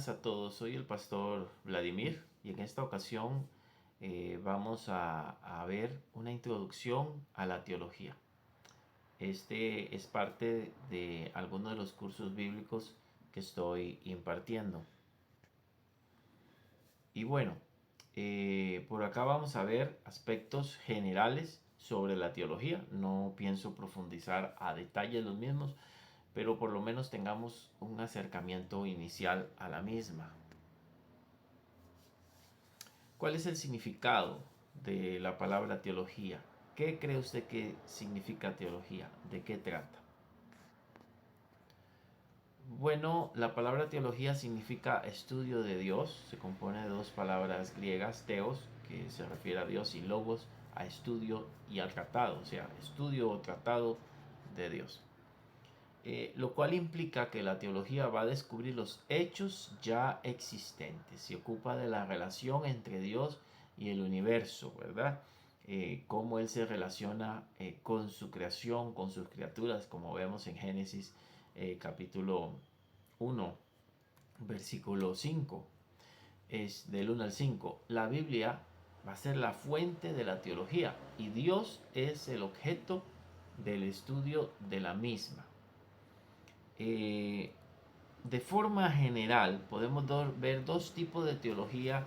buenas a todos, soy el pastor Vladimir y en esta ocasión vamos a ver una introducción a la teología. Este es parte de algunos de los cursos bíblicos que estoy impartiendo. Y bueno, por acá vamos a ver aspectos generales sobre la teología. No pienso profundizar a detalle los mismos, pero por lo menos tengamos un acercamiento inicial a la misma. ¿Cuál es el significado de la palabra teología? ¿Qué cree usted que significa teología? ¿De qué trata? Bueno, la palabra teología significa estudio de Dios. Se compone de dos palabras griegas, teos, que se refiere a Dios, y logos, a estudio, y al tratado, o sea, estudio o tratado de Dios. Lo cual implica que la teología va a descubrir los hechos ya existentes, se ocupa de la relación entre Dios y el universo, ¿verdad? Cómo Él se relaciona con su creación, con sus criaturas, como vemos en Génesis capítulo 1, versículo 5, es del 1 al 5. La Biblia va a ser la fuente de la teología y Dios es el objeto del estudio de la misma. De forma general podemos ver dos tipos de teología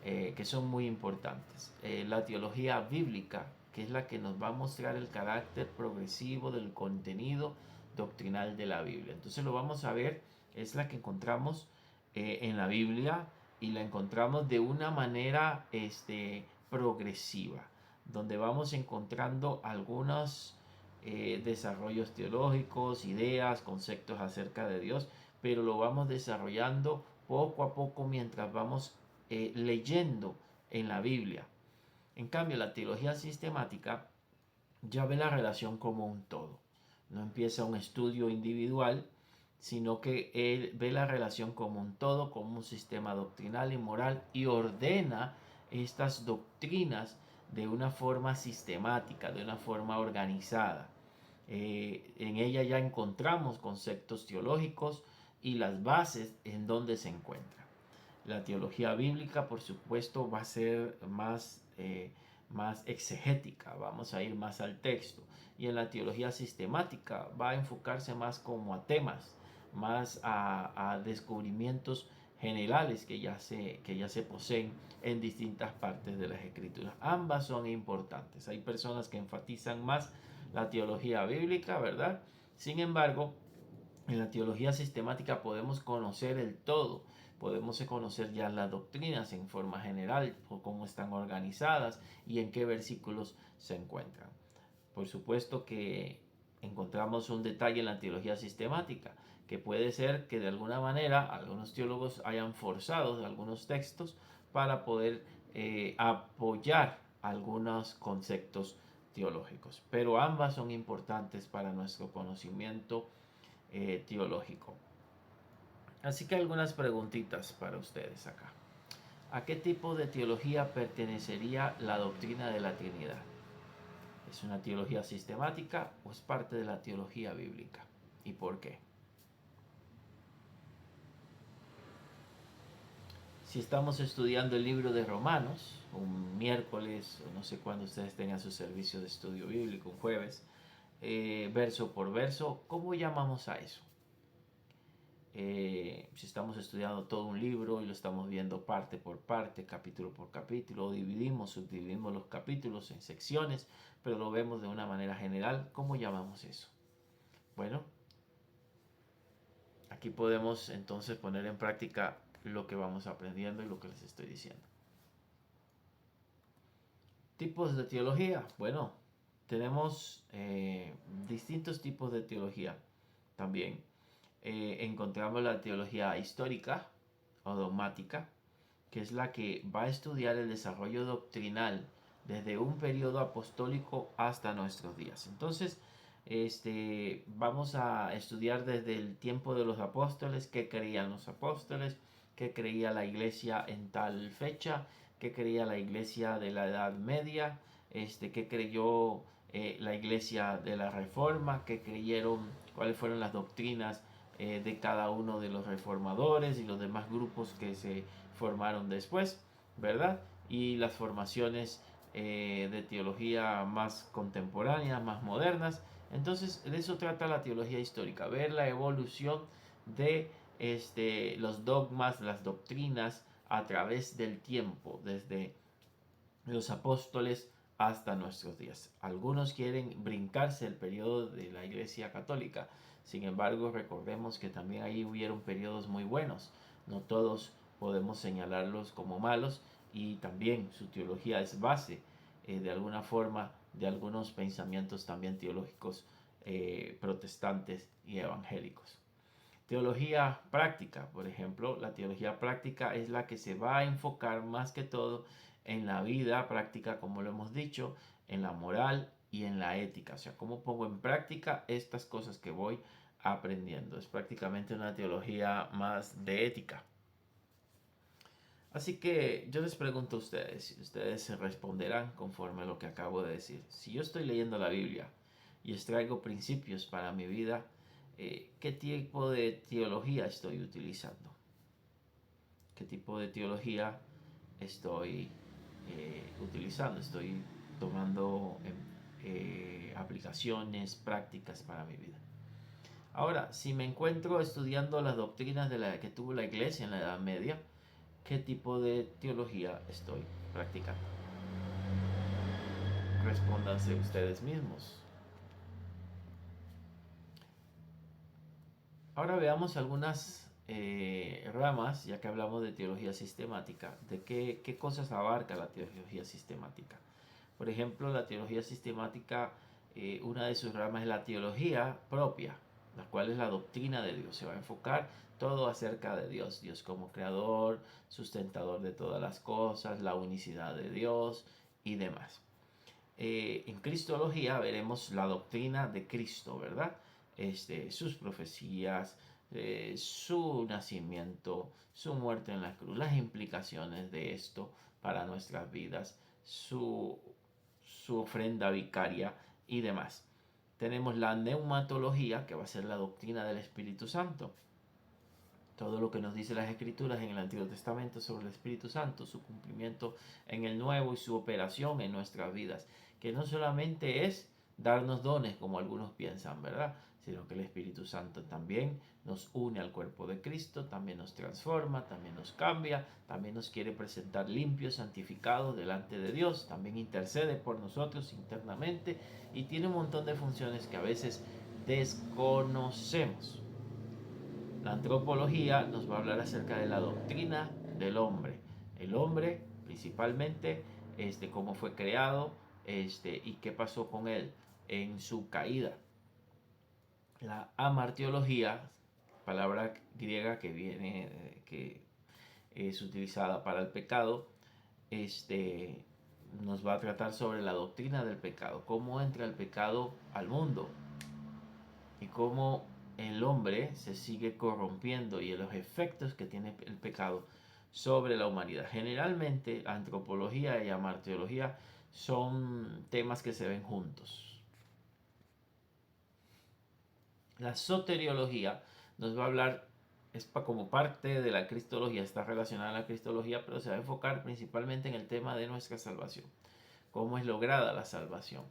que son muy importantes. La teología bíblica, que es la que nos va a mostrar el carácter progresivo del contenido doctrinal de la Biblia. Entonces lo vamos a ver, es la que encontramos en la Biblia y la encontramos de una manera progresiva, donde vamos encontrando algunos desarrollos teológicos, ideas, conceptos acerca de Dios, pero lo vamos desarrollando poco a poco mientras vamos leyendo en la Biblia. En cambio, la teología sistemática ya ve la relación como un todo. No empieza un estudio individual, sino que él ve la relación como un todo, como un sistema doctrinal y moral, y ordena estas doctrinas de una forma sistemática, de una forma organizada. En ella ya encontramos conceptos teológicos y las bases en donde se encuentra. La teología bíblica, por supuesto, va a ser más exegética, vamos a ir más al texto. Y en la teología sistemática va a enfocarse más como a temas, más a descubrimientos generales que ya se poseen en distintas partes de las escrituras. Ambas son importantes. Hay personas que enfatizan más la teología bíblica, ¿verdad? Sin embargo, en la teología sistemática podemos conocer el todo, podemos conocer ya las doctrinas en forma general, cómo están organizadas y en qué versículos se encuentran. Por supuesto que encontramos un detalle en la teología sistemática, que puede ser que de alguna manera algunos teólogos hayan forzado algunos textos para poder apoyar algunos conceptos teológicos, pero ambas son importantes para nuestro conocimiento teológico. Así que algunas preguntitas para ustedes acá. ¿A qué tipo de teología pertenecería la doctrina de la Trinidad? ¿Es una teología sistemática o es parte de la teología bíblica? ¿Y por qué? Si estamos estudiando el libro de Romanos, un miércoles, o no sé cuándo ustedes tengan su servicio de estudio bíblico, un jueves, verso por verso, ¿cómo llamamos a eso? Si estamos estudiando todo un libro y lo estamos viendo parte por parte, capítulo por capítulo, subdividimos los capítulos en secciones, pero lo vemos de una manera general, ¿cómo llamamos eso? Bueno, aquí podemos entonces poner en práctica lo que vamos aprendiendo y lo que les estoy diciendo. Tipos de teología. Bueno, tenemos distintos tipos de teología también. Encontramos la teología histórica o dogmática, que es la que va a estudiar el desarrollo doctrinal desde un periodo apostólico hasta nuestros días. Entonces, vamos a estudiar desde el tiempo de los apóstoles, qué creían los apóstoles, qué creía la iglesia en tal fecha, qué creía la iglesia de la Edad Media, qué creyó la iglesia de la Reforma, qué creyeron, cuáles fueron las doctrinas de cada uno de los reformadores y los demás grupos que se formaron después, ¿verdad? Y las formaciones de teología más contemporáneas, más modernas. Entonces, de eso trata la teología histórica, ver la evolución de los dogmas, las doctrinas a través del tiempo, desde los apóstoles hasta nuestros días. Algunos quieren brincarse el periodo de la Iglesia Católica. Sin embargo, recordemos que también ahí hubieron periodos muy buenos. No todos podemos señalarlos como malos, y también su teología es base de alguna forma de algunos pensamientos también teológicos protestantes y evangélicos. Teología práctica, por ejemplo, la teología práctica es la que se va a enfocar más que todo en la vida práctica, como lo hemos dicho, en la moral y en la ética. O sea, cómo pongo en práctica estas cosas que voy aprendiendo. Es prácticamente una teología más de ética. Así que yo les pregunto a ustedes, y ustedes se responderán conforme a lo que acabo de decir. Si yo estoy leyendo la Biblia y extraigo principios para mi vida, ¿qué tipo de teología estoy utilizando? ¿Qué tipo de teología estoy utilizando? Estoy tomando aplicaciones prácticas para mi vida. Ahora, si me encuentro estudiando las doctrinas que tuvo la iglesia en la Edad Media, ¿qué tipo de teología estoy practicando? Respóndanse ustedes mismos. Ahora veamos algunas ramas, ya que hablamos de teología sistemática, de qué cosas abarca la teología sistemática. Por ejemplo, la teología sistemática, una de sus ramas es la teología propia, la cual es la doctrina de Dios. Se va a enfocar todo acerca de Dios, Dios como creador, sustentador de todas las cosas, la unicidad de Dios y demás. En Cristología veremos la doctrina de Cristo, ¿verdad? Sus profecías, su nacimiento, su muerte en la cruz, las implicaciones de esto para nuestras vidas, su ofrenda vicaria y demás. Tenemos la neumatología, que va a ser la doctrina del Espíritu Santo. Todo lo que nos dice las Escrituras en el Antiguo Testamento sobre el Espíritu Santo, su cumplimiento en el Nuevo y su operación en nuestras vidas. Que no solamente es darnos dones como algunos piensan, ¿verdad? Sino que el Espíritu Santo también nos une al cuerpo de Cristo, también nos transforma, también nos cambia, también nos quiere presentar limpios, santificados delante de Dios, también intercede por nosotros internamente y tiene un montón de funciones que a veces desconocemos. La antropología nos va a hablar acerca de la doctrina del hombre. El hombre, principalmente, cómo fue creado, y qué pasó con él en su caída. La amartiología, palabra griega que viene, que es utilizada para el pecado, nos va a tratar sobre la doctrina del pecado, cómo entra el pecado al mundo y cómo el hombre se sigue corrompiendo y los efectos que tiene el pecado sobre la humanidad. Generalmente, antropología y amartiología son temas que se ven juntos. La soteriología nos va a hablar, como parte de la cristología, está relacionada a la cristología, pero se va a enfocar principalmente en el tema de nuestra salvación, cómo es lograda la salvación.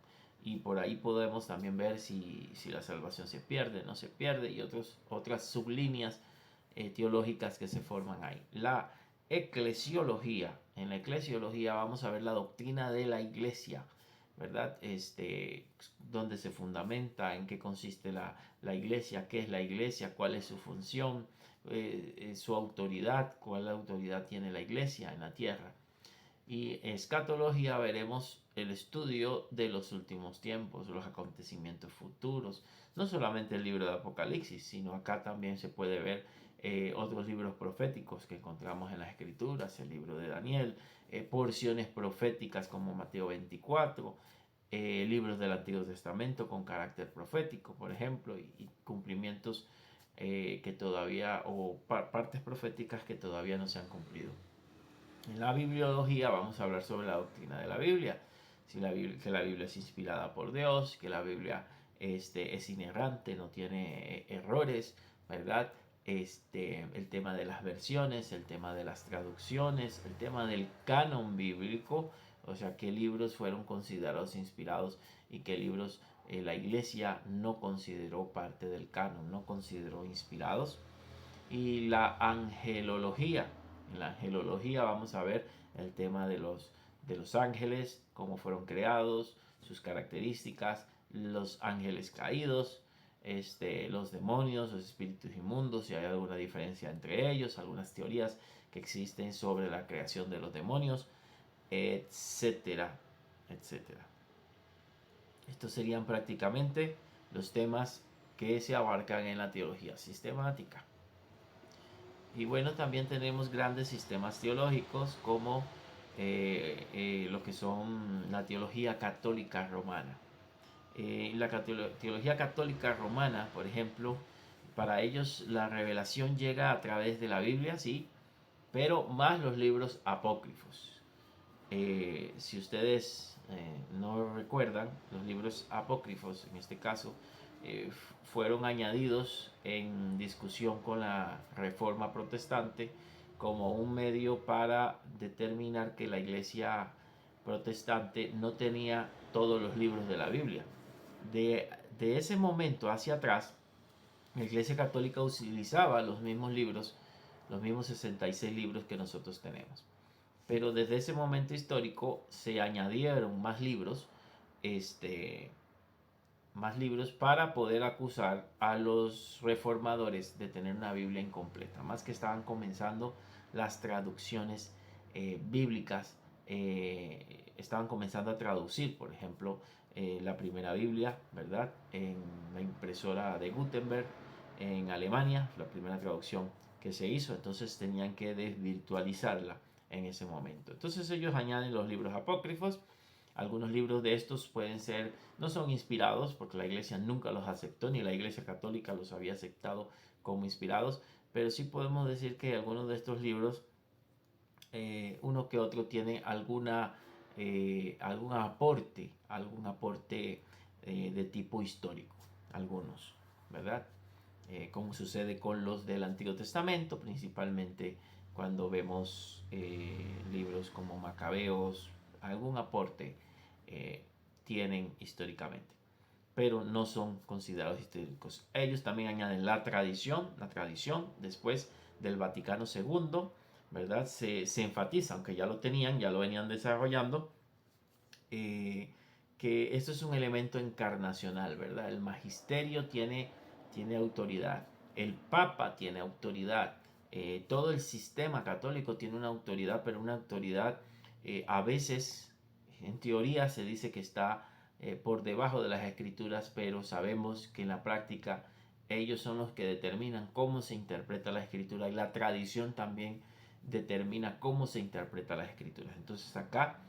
Y por ahí podemos también ver si la salvación se pierde, no se pierde, y otras sublíneas teológicas que se forman ahí. La eclesiología. En la eclesiología vamos a ver la doctrina de la iglesia, ¿verdad? Donde se fundamenta en qué consiste la iglesia, qué es la iglesia, cuál es su función, su autoridad, cuál autoridad tiene la iglesia en la tierra. Y escatología veremos el estudio de los últimos tiempos, los acontecimientos futuros. No solamente el libro de Apocalipsis, sino acá también se puede ver otros libros proféticos que encontramos en las Escrituras, el libro de Daniel, porciones proféticas como Mateo 24, libros del Antiguo Testamento con carácter profético, por ejemplo, y cumplimientos que todavía, o partes proféticas que todavía no se han cumplido. En la bibliología vamos a hablar sobre la doctrina de la Biblia, que la Biblia es inspirada por Dios, que la Biblia es inerrante, no tiene errores, ¿verdad? El tema de las versiones, el tema de las traducciones, el tema del canon bíblico, o sea, qué libros fueron considerados inspirados y qué libros la iglesia no consideró parte del canon, no consideró inspirados. Y la angelología. En la angelología vamos a ver el tema de los ángeles, cómo fueron creados, sus características, los ángeles caídos, los demonios, los espíritus inmundos, si hay alguna diferencia entre ellos, algunas teorías que existen sobre la creación de los demonios, etcétera, etcétera. Estos serían prácticamente los temas que se abarcan en la teología sistemática. Y bueno, también tenemos grandes sistemas teológicos como lo que son la teología católica romana. La teología católica romana, por ejemplo, para ellos la revelación llega a través de la Biblia, sí, pero más los libros apócrifos. Si ustedes no recuerdan, los libros apócrifos, en este caso, fueron añadidos en discusión con la Reforma Protestante como un medio para determinar que la Iglesia protestante no tenía todos los libros de la Biblia. De ese momento hacia atrás, la Iglesia Católica utilizaba los mismos libros, los mismos 66 libros que nosotros tenemos. Pero desde ese momento histórico se añadieron más libros para poder acusar a los reformadores de tener una Biblia incompleta. Más que estaban comenzando las traducciones bíblicas, estaban comenzando a traducir, por ejemplo, la primera Biblia, ¿verdad? En la impresora de Gutenberg, en Alemania, la primera traducción que se hizo, entonces tenían que desvirtualizarla en ese momento. Entonces ellos añaden los libros apócrifos. Algunos libros de estos pueden ser, no son inspirados porque la iglesia nunca los aceptó, ni la iglesia católica los había aceptado como inspirados, pero sí podemos decir que algunos de estos libros, uno que otro tiene algún aporte de tipo histórico, algunos, ¿verdad? Como sucede con los del Antiguo Testamento, principalmente cuando vemos libros como Macabeos, algún aporte tienen históricamente, pero no son considerados históricos. Ellos también añaden la tradición después del Vaticano II, ¿verdad? Se enfatiza, aunque ya lo tenían, ya lo venían desarrollando, que esto es un elemento encarnacional, ¿verdad? El magisterio tiene autoridad, el Papa tiene autoridad, todo el sistema católico tiene una autoridad, pero una autoridad a veces, en teoría, se dice que está por debajo de las escrituras, pero sabemos que en la práctica ellos son los que determinan cómo se interpreta la escritura y la tradición también determina cómo se interpreta las escrituras. Entonces acá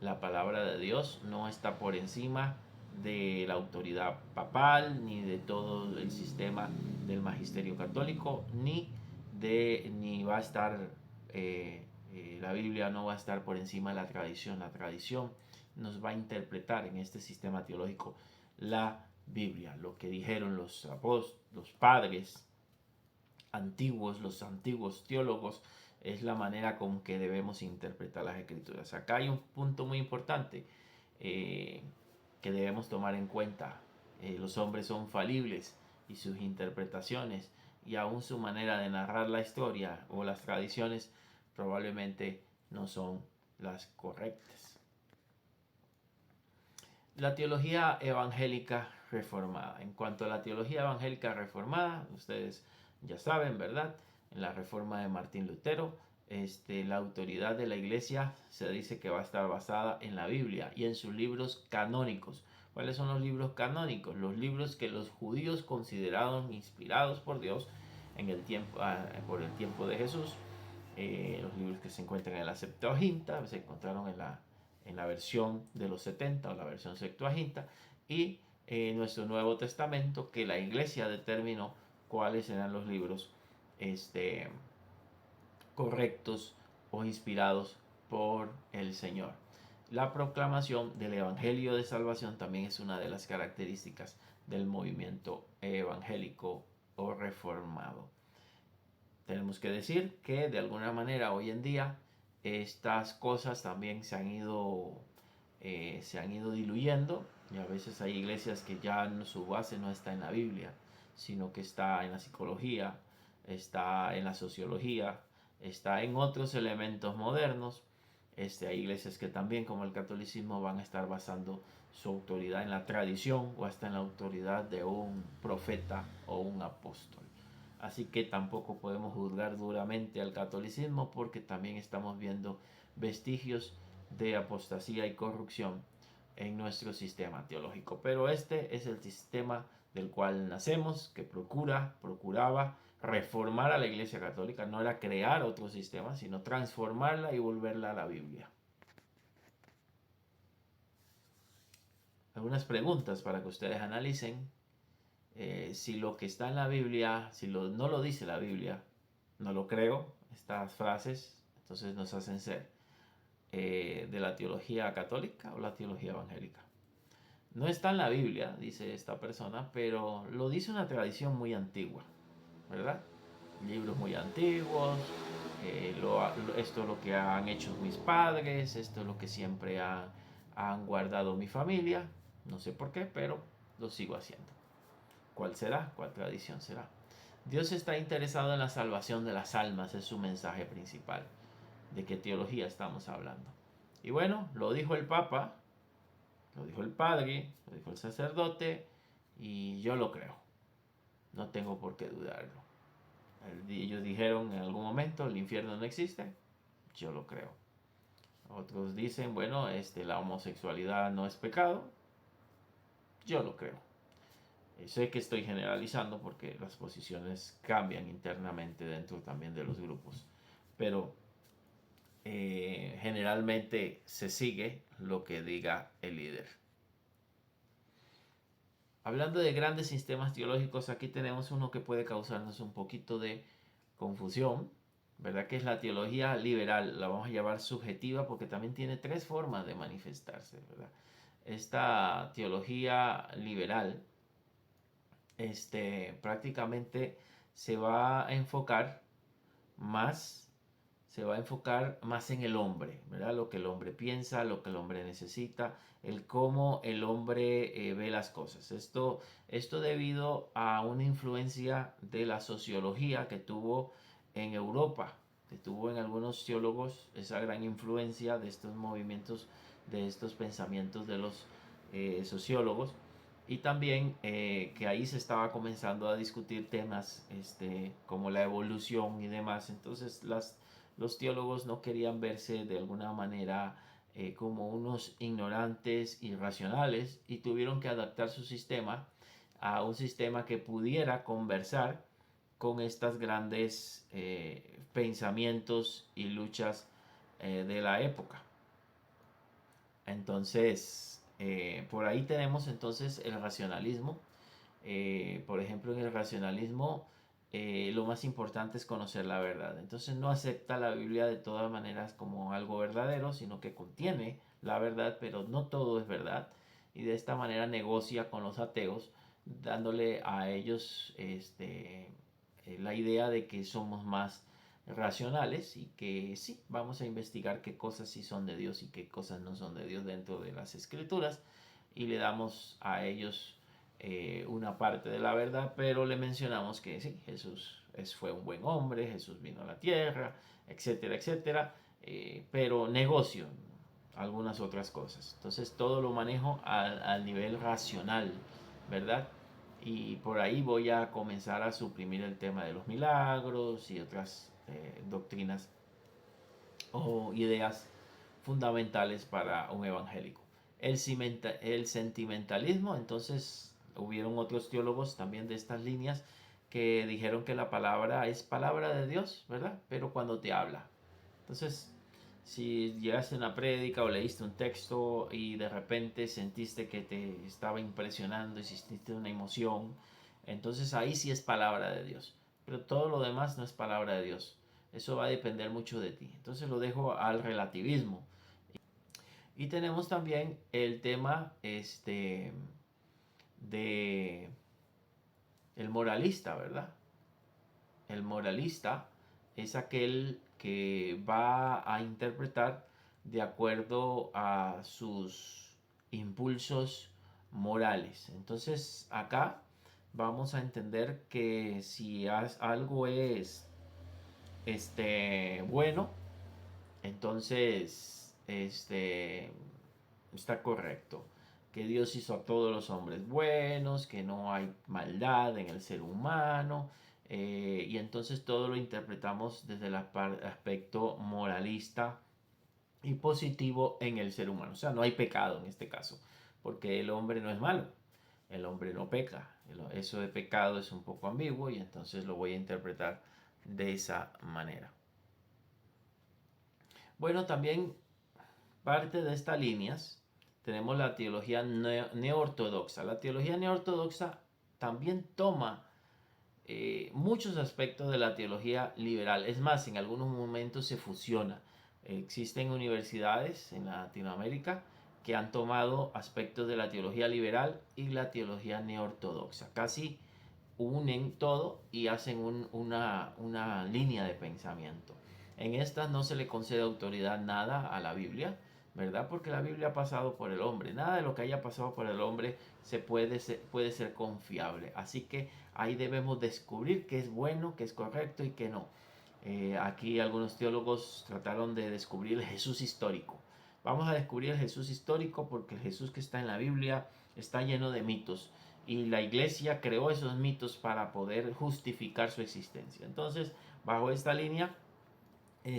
la palabra de Dios no está por encima de la autoridad papal, ni de todo el sistema del magisterio católico, ni va a estar, la Biblia no va a estar por encima de la tradición. La tradición nos va a interpretar en este sistema teológico la Biblia, lo que dijeron los padres antiguos, los antiguos teólogos, es la manera con que debemos interpretar las escrituras. Acá hay un punto muy importante que debemos tomar en cuenta. Los hombres son falibles y sus interpretaciones y aún su manera de narrar la historia o las tradiciones probablemente no son las correctas. La teología evangélica reformada. En cuanto a la teología evangélica reformada, ustedes ya saben, ¿verdad? En la reforma de Martín Lutero, la autoridad de la iglesia se dice que va a estar basada en la Biblia y en sus libros canónicos. ¿Cuáles son los libros canónicos? Los libros que los judíos consideraron inspirados por Dios en el tiempo, por el tiempo de Jesús. Los libros que se encuentran en la Septuaginta, se encontraron en la versión de los 70 o la versión Septuaginta, y nuestro Nuevo Testamento, que la iglesia determinó cuáles eran los libros correctos o inspirados por el Señor. La proclamación del Evangelio de Salvación también es una de las características del movimiento evangélico o reformado. Tenemos que decir que de alguna manera hoy en día estas cosas también se han ido diluyendo, y a veces hay iglesias que ya su base no está en la Biblia, sino que está en la psicología, está en la sociología, está en otros elementos modernos. Hay iglesias que también, como el catolicismo, van a estar basando su autoridad en la tradición o hasta en la autoridad de un profeta o un apóstol. Así que tampoco podemos juzgar duramente al catolicismo, porque también estamos viendo vestigios de apostasía y corrupción en nuestro sistema teológico. Pero este es el sistema del cual nacemos, que procuraba reformar a la Iglesia Católica. No era crear otro sistema, sino transformarla y volverla a la Biblia. Algunas preguntas para que ustedes analicen. Si lo que está en la Biblia, no lo dice la Biblia, no lo creo, estas frases, entonces nos hacen ser de la teología católica o la teología evangélica. No está en la Biblia, dice esta persona, pero lo dice una tradición muy antigua, ¿verdad? Libros muy antiguos, esto es lo que han hecho mis padres, esto es lo que siempre han guardado mi familia, no sé por qué, pero lo sigo haciendo. ¿Cuál será? ¿Cuál tradición será? Dios está interesado en la salvación de las almas, es su mensaje principal. ¿De qué teología estamos hablando? Y bueno, lo dijo el Papa, lo dijo el Padre, lo dijo el sacerdote, y yo lo creo. No tengo por qué dudarlo. Ellos dijeron en algún momento, el infierno no existe, yo lo creo. Otros dicen, bueno, la homosexualidad no es pecado, yo lo creo. Sé que estoy generalizando porque las posiciones cambian internamente dentro también de los grupos, pero generalmente se sigue lo que diga el líder. Hablando de grandes sistemas teológicos, aquí tenemos uno que puede causarnos un poquito de confusión, ¿verdad? Que es la teología liberal, la vamos a llamar subjetiva porque también tiene tres formas de manifestarse, ¿verdad? Esta teología liberal prácticamente se va a enfocar más se va a enfocar más en el hombre, ¿verdad? Lo que el hombre piensa, lo que el hombre necesita, el cómo el hombre ve las cosas. Esto debido a una influencia de la sociología que tuvo en Europa, que tuvo en algunos teólogos esa gran influencia de estos movimientos, de estos pensamientos de los sociólogos. Y también que ahí se estaba comenzando a discutir temas como la evolución y demás. Entonces los teólogos no querían verse de alguna manera como unos ignorantes irracionales, y tuvieron que adaptar su sistema a un sistema que pudiera conversar con estas grandes pensamientos y luchas de la época. Entonces, por ahí tenemos entonces el racionalismo. Por ejemplo, en el racionalismo lo más importante es conocer la verdad. Entonces no acepta la Biblia de todas maneras como algo verdadero, sino que contiene la verdad, pero no todo es verdad. Y de esta manera negocia con los ateos, dándole a ellos la idea de que somos más racionales y que sí, vamos a investigar qué cosas sí son de Dios y qué cosas no son de Dios dentro de las escrituras, y le damos a ellos una parte de la verdad, pero le mencionamos que sí, Jesús fue un buen hombre, Jesús vino a la tierra, etcétera, etcétera, pero negocio algunas otras cosas. Entonces todo lo manejo al nivel racional, ¿verdad? Y por ahí voy a comenzar a suprimir el tema de los milagros y otras doctrinas o ideas fundamentales para un evangélico. El sentimentalismo, entonces hubieron otros teólogos también de estas líneas que dijeron que la palabra es palabra de Dios, ¿verdad? Pero cuando te habla. Entonces, si llegaste a una prédica o leíste un texto y de repente sentiste que te estaba impresionando y sentiste una emoción, entonces ahí sí es palabra de Dios. Pero todo lo demás no es palabra de Dios. Eso va a depender mucho de ti. Entonces lo dejo al relativismo. Y tenemos también el tema de el moralista, ¿verdad? El moralista es aquel que va a interpretar de acuerdo a sus impulsos morales. Entonces acá vamos a entender que si algo es bueno, entonces está correcto. Que Dios hizo a todos los hombres buenos, que no hay maldad en el ser humano, y entonces todo lo interpretamos desde el aspecto moralista y positivo en el ser humano. O sea, no hay pecado en este caso, porque el hombre no es malo, el hombre no peca. Eso de pecado es un poco ambiguo y entonces lo voy a interpretar de esa manera. Bueno, también parte de estas líneas tenemos la teología neortodoxa. La teología neortodoxa también toma muchos aspectos de la teología liberal. Es más, en algunos momentos se fusiona. Existen universidades en Latinoamérica que han tomado aspectos de la teología liberal y la teología neortodoxa. Casi unen todo y hacen una línea de pensamiento. En estas no se le concede autoridad nada a la Biblia, ¿verdad? Porque la Biblia ha pasado por el hombre. Nada de lo que haya pasado por el hombre puede ser confiable. Así que ahí debemos descubrir qué es bueno, qué es correcto y qué no. Aquí algunos teólogos trataron de descubrir el Jesús histórico. Vamos a descubrir el Jesús histórico porque el Jesús que está en la Biblia está lleno de mitos y la iglesia creó esos mitos para poder justificar su existencia. Entonces, bajo esta línea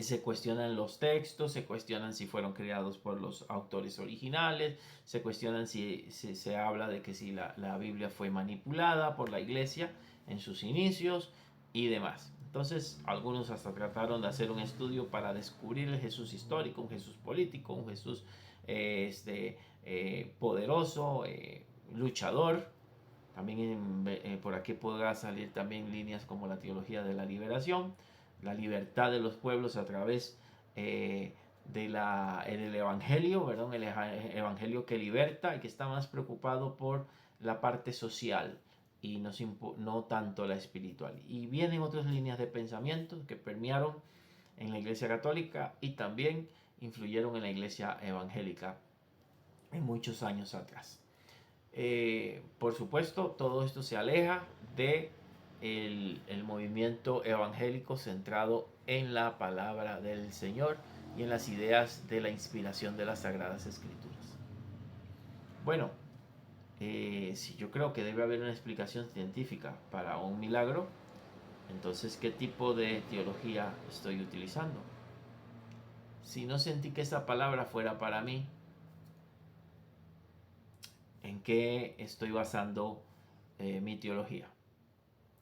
se cuestionan los textos, se cuestionan si fueron creados por los autores originales, se cuestionan si se habla de que si la Biblia fue manipulada por la iglesia en sus inicios y demás. Entonces, algunos hasta trataron de hacer un estudio para descubrir el Jesús histórico, un Jesús político, un Jesús poderoso, luchador. También por aquí podrá salir también líneas como la teología de la liberación, la libertad de los pueblos a través del Evangelio, ¿verdad? El Evangelio que liberta y que está más preocupado por la parte social y no tanto la espiritual. Y vienen otras líneas de pensamiento que permearon en la Iglesia Católica y también influyeron en la Iglesia Evangélica en muchos años atrás. Por supuesto, todo esto se aleja de el movimiento evangélico centrado en la palabra del Señor y en las ideas de la inspiración de las Sagradas Escrituras. Bueno, si yo creo que debe haber una explicación científica para un milagro, entonces, ¿qué tipo de teología estoy utilizando? Si no sentí que esa palabra fuera para mí, ¿en qué estoy basando mi teología?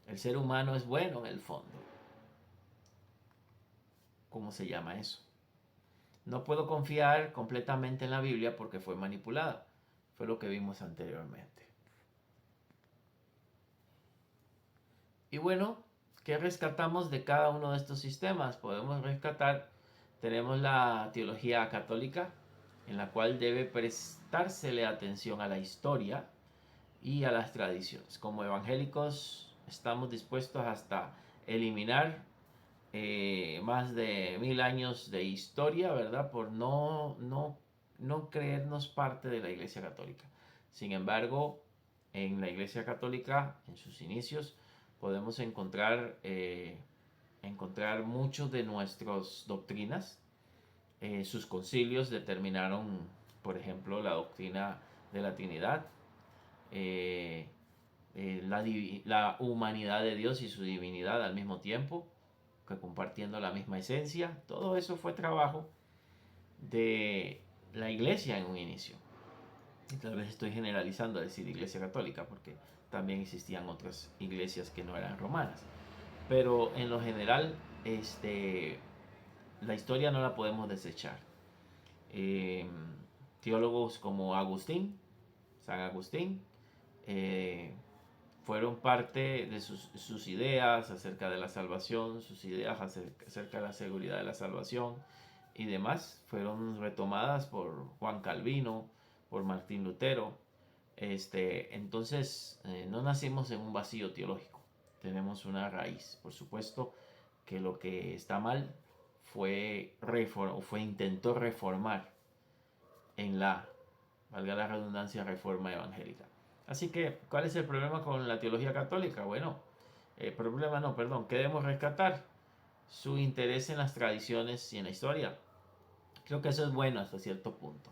El ser humano es bueno en el fondo. ¿Cómo se llama eso? No puedo confiar completamente en la Biblia porque fue manipulada. Fue lo que vimos anteriormente. Y bueno, ¿qué rescatamos de cada uno de estos sistemas? Podemos rescatar, tenemos la teología católica, en la cual debe prestársele atención a la historia y a las tradiciones. Como evangélicos estamos dispuestos hasta eliminar más de 1000 años de historia, ¿verdad? Por no creernos parte de la Iglesia Católica. Sin embargo, en la Iglesia Católica, en sus inicios, podemos encontrar muchos de nuestras doctrinas. Sus concilios determinaron, por ejemplo, la doctrina de la Trinidad, eh, la humanidad de Dios y su divinidad al mismo tiempo, que compartiendo la misma esencia. Todo eso fue trabajo de la iglesia en un inicio. Y tal vez estoy generalizando a decir iglesia católica porque también existían otras iglesias que no eran romanas. Pero en lo general, la historia no la podemos desechar. Eh, Teólogos como San Agustín, fueron parte de sus ideas acerca de la salvación, sus ideas acerca de la seguridad de la salvación y demás, fueron retomadas por Juan Calvino, por Martín Lutero, Entonces, no nacimos en un vacío teológico, tenemos una raíz. Por supuesto que lo que está mal intentó reformar en la, valga la redundancia, reforma evangélica. Así que, ¿cuál es el problema con la teología católica? Bueno, problema no, perdón, ¿qué debemos rescatar? Su interés en las tradiciones y en la historia. Creo que eso es bueno hasta cierto punto.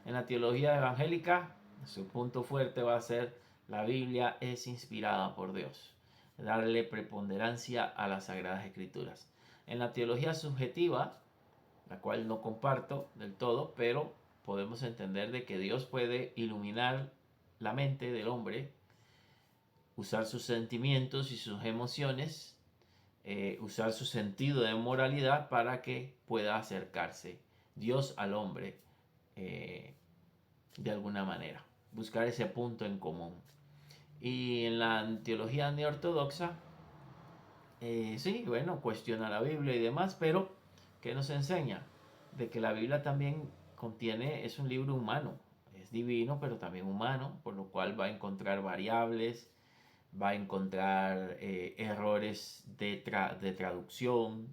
En la teología evangélica, su punto fuerte va a ser la Biblia es inspirada por Dios. Darle preponderancia a las Sagradas Escrituras. En la teología subjetiva, la cual no comparto del todo, pero podemos entender de que Dios puede iluminar la mente del hombre, usar sus sentimientos y sus emociones, usar su sentido de moralidad para que pueda acercarse Dios al hombre de alguna manera, buscar ese punto en común. Y en la teología neortodoxa, sí, bueno, cuestiona la Biblia y demás, pero ¿qué nos enseña? De que la Biblia también es un libro humano, es divino, pero también humano, por lo cual va a encontrar variables, va a encontrar errores de traducción,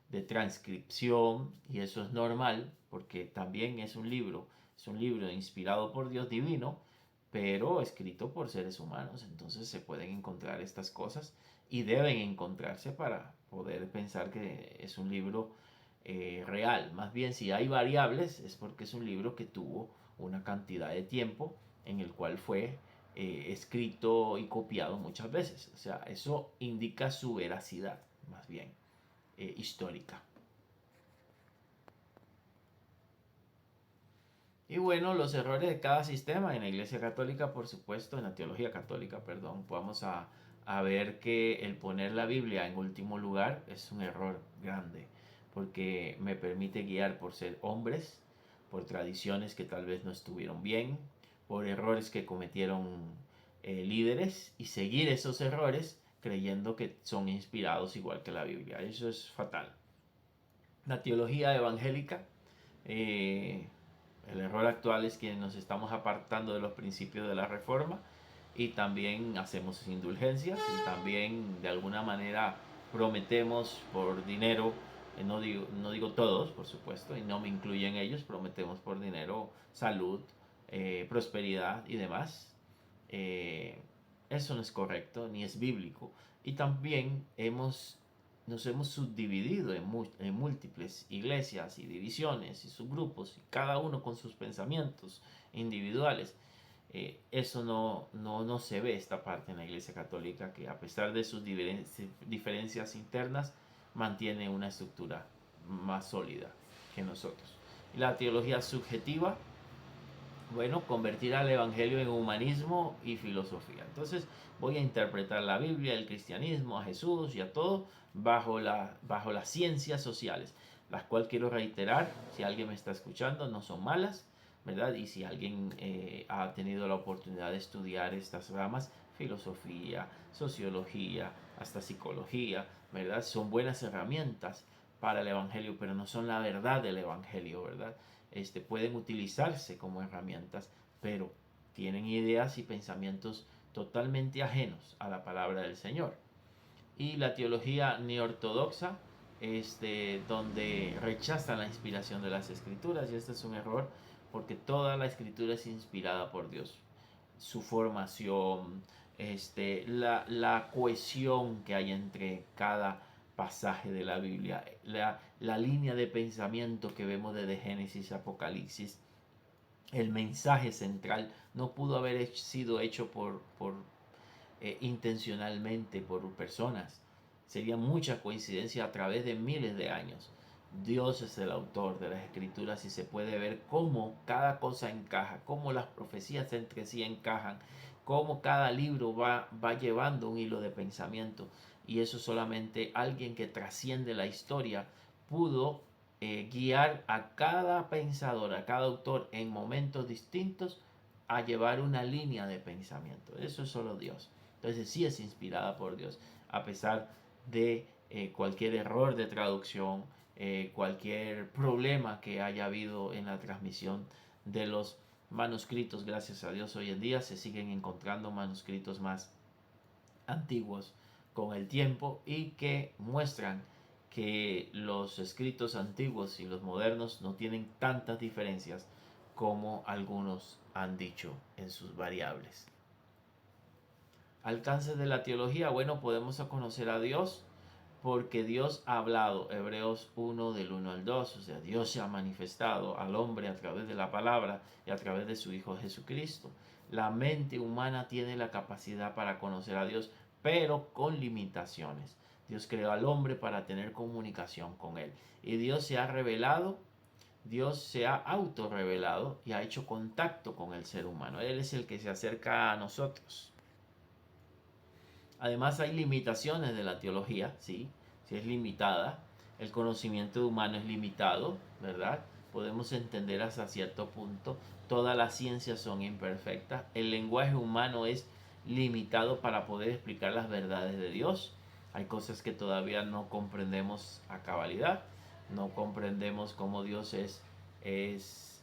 de transcripción, y eso es normal, porque también es un libro inspirado por Dios divino, pero escrito por seres humanos. Entonces se pueden encontrar estas cosas y deben encontrarse para poder pensar que es un libro real. Más bien, si hay variables, es porque es un libro que tuvo una cantidad de tiempo en el cual fue escrito y copiado muchas veces. O sea, eso indica su veracidad, más bien, histórica. Y bueno, los errores de cada sistema en la Iglesia Católica, por supuesto, en la teología católica, perdón, vamos a ver que el poner la Biblia en último lugar es un error grande, porque me permite guiar por ser hombres, por tradiciones que tal vez no estuvieron bien, por errores que cometieron líderes y seguir esos errores creyendo que son inspirados igual que la Biblia. Eso es fatal. La teología evangélica, eh, el error actual es que nos estamos apartando de los principios de la reforma y también hacemos indulgencias y también de alguna manera prometemos por dinero, no digo todos por supuesto y no me incluyen ellos, prometemos por dinero salud, prosperidad y demás. Eh, Eso no es correcto ni es bíblico. Y también nos hemos subdividido en múltiples iglesias y divisiones y subgrupos, y cada uno con sus pensamientos individuales. Eso no se ve esta parte en la Iglesia Católica, que a pesar de sus diferencias internas, mantiene una estructura más sólida que nosotros. Y la teología subjetiva, bueno, convertir al Evangelio en humanismo y filosofía. Entonces voy a interpretar la Biblia, el cristianismo, a Jesús y a todo bajo las ciencias sociales, las cuales quiero reiterar, si alguien me está escuchando, no son malas, ¿verdad? Y si alguien ha tenido la oportunidad de estudiar estas ramas, filosofía, sociología, hasta psicología, ¿verdad? Son buenas herramientas para el Evangelio, pero no son la verdad del Evangelio, ¿verdad? Pueden utilizarse como herramientas, pero tienen ideas y pensamientos totalmente ajenos a la palabra del Señor. Y la teología neortodoxa, donde rechazan la inspiración de las escrituras, y este es un error porque toda la escritura es inspirada por Dios. Su formación, la cohesión que hay entre cada pasaje de la Biblia, la línea de pensamiento que vemos desde Génesis a Apocalipsis, el mensaje central no pudo haber sido hecho intencionalmente por personas. Sería mucha coincidencia a través de miles de años. Dios es el autor de las escrituras y se puede ver cómo cada cosa encaja, cómo las profecías entre sí encajan, cómo cada libro va llevando un hilo de pensamiento. Y eso solamente alguien que trasciende la historia pudo guiar a cada pensador, a cada autor en momentos distintos a llevar una línea de pensamiento. Eso es solo Dios. Entonces sí es inspirada por Dios, a pesar de cualquier error de traducción, cualquier problema que haya habido en la transmisión de los manuscritos, gracias a Dios, hoy en día se siguen encontrando manuscritos más antiguos con el tiempo y que muestran que los escritos antiguos y los modernos no tienen tantas diferencias como algunos han dicho en sus variables. Alcance de la teología, bueno, podemos conocer a Dios porque Dios ha hablado, Hebreos 1 del 1 al 2, o sea, Dios se ha manifestado al hombre a través de la palabra y a través de su Hijo Jesucristo. La mente humana tiene la capacidad para conocer a Dios, pero con limitaciones. Dios creó al hombre para tener comunicación con él. Y Dios se ha revelado, Dios se ha autorrevelado y ha hecho contacto con el ser humano. Él es el que se acerca a nosotros. Además hay limitaciones de la teología, ¿sí? Si es limitada, el conocimiento humano es limitado, ¿verdad? Podemos entender hasta cierto punto, todas las ciencias son imperfectas, el lenguaje humano es limitado para poder explicar las verdades de Dios. Hay cosas que todavía no comprendemos a cabalidad, no comprendemos cómo Dios es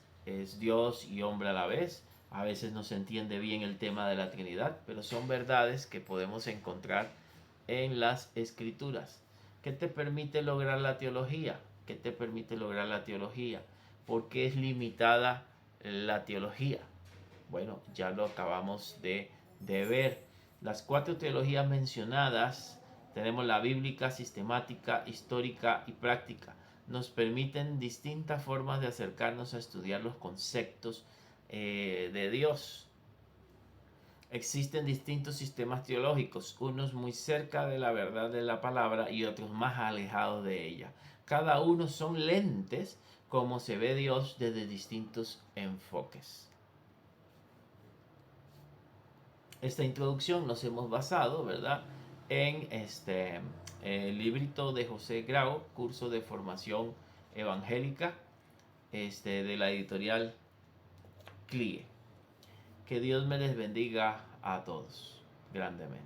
Dios y hombre a la vez. A veces no se entiende bien el tema de la Trinidad, pero son verdades que podemos encontrar en las Escrituras. ¿Qué te permite lograr la teología? ¿Qué te permite lograr la teología? ¿Por qué es limitada la teología? Bueno, ya lo acabamos de ver. Las 4 teologías mencionadas, tenemos la bíblica, sistemática, histórica y práctica. Nos permiten distintas formas de acercarnos a estudiar los conceptos de Dios. Existen distintos sistemas teológicos, unos muy cerca de la verdad de la palabra y otros más alejados de ella. Cada uno son lentes como se ve Dios desde distintos enfoques. Esta introducción nos hemos basado, ¿verdad?, en el librito de José Grau, curso de formación evangélica, de la editorial CLIE. Que Dios me les bendiga a todos grandemente.